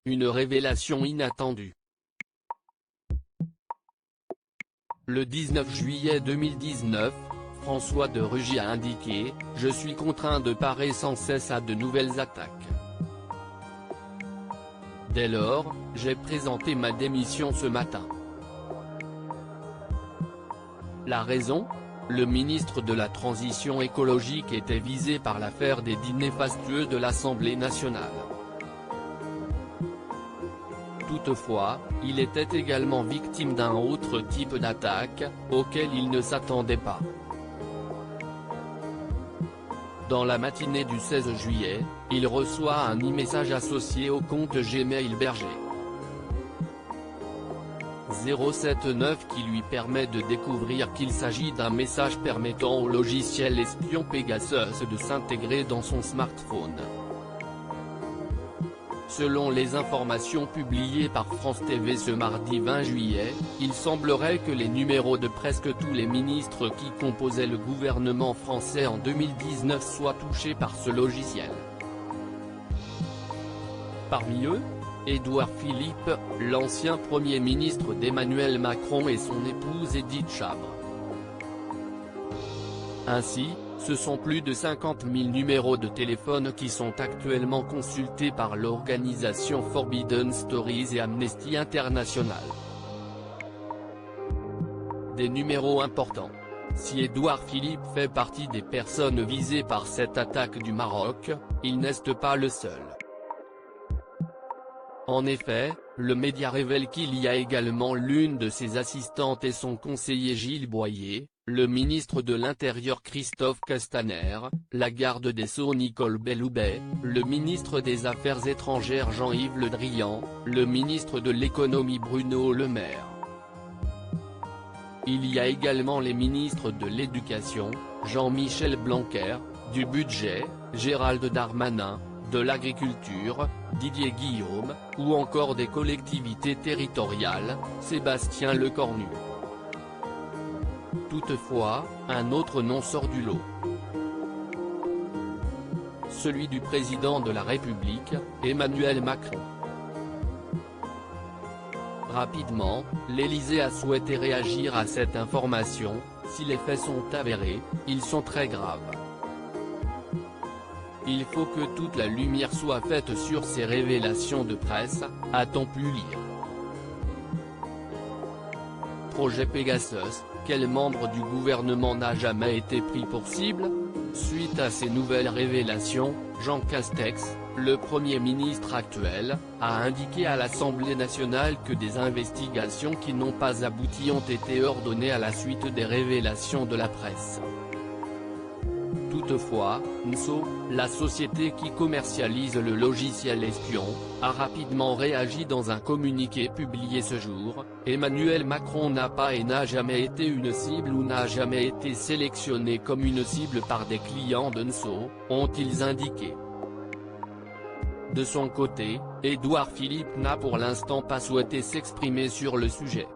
une révélation inattendue. Le 19 juillet 2019, François de Rugy a indiqué « Je suis contraint de parer sans cesse à de nouvelles attaques. Dès lors, j'ai présenté ma démission ce matin. » La raison ? Le ministre de la Transition écologique était visé par l'affaire des dîners fastueux de l'Assemblée nationale. Toutefois, il était également victime d'un autre type d'attaque, auquel il ne s'attendait pas. Dans la matinée du 16 juillet, il reçoit un e-message associé au compte Gmail Berger 079 qui lui permet de découvrir qu'il s'agit d'un message permettant au logiciel espion Pegasus de s'intégrer dans son smartphone. Selon les informations publiées par France TV ce mardi 20 juillet, il semblerait que les numéros de presque tous les ministres qui composaient le gouvernement français en 2019 soient touchés par ce logiciel. Parmi eux, Édouard Philippe, l'ancien Premier ministre d'Emmanuel Macron et son épouse Édith Chabre. Ainsi, ce sont plus de 50 000 numéros de téléphone qui sont actuellement consultés par l'organisation Forbidden Stories et Amnesty International. Des numéros importants. Si Édouard Philippe fait partie des personnes visées par cette attaque du Maroc, il n'est pas le seul. En effet, le média révèle qu'il y a également l'une de ses assistantes et son conseiller Gilles Boyer, le ministre de l'Intérieur Christophe Castaner, la garde des Sceaux Nicole Belloubet, le ministre des Affaires étrangères Jean-Yves Le Drian, le ministre de l'Économie Bruno Le Maire. Il y a également les ministres de l'Éducation, Jean-Michel Blanquer, du Budget, Gérald Darmanin, de l'Agriculture, Didier Guillaume, ou encore des collectivités territoriales, Sébastien Lecornu. Toutefois, un autre nom sort du lot. Celui du président de la République, Emmanuel Macron. Rapidement, l'Élysée a souhaité réagir à cette information. Si les faits sont avérés, ils sont très graves. Il faut que toute la lumière soit faite sur ces révélations de presse, a-t-on pu lire. Projet Pegasus, quel membre du gouvernement n'a jamais été pris pour cible ? Suite à ces nouvelles révélations, Jean Castex, le Premier ministre actuel, a indiqué à l'Assemblée nationale que des investigations qui n'ont pas abouti ont été ordonnées à la suite des révélations de la presse. Toutefois, NSO, la société qui commercialise le logiciel espion, a rapidement réagi dans un communiqué publié ce jour. Emmanuel Macron n'a pas et n'a jamais été une cible ou n'a jamais été sélectionné comme une cible par des clients de NSO, ont-ils indiqué. De son côté, Édouard Philippe n'a pour l'instant pas souhaité s'exprimer sur le sujet.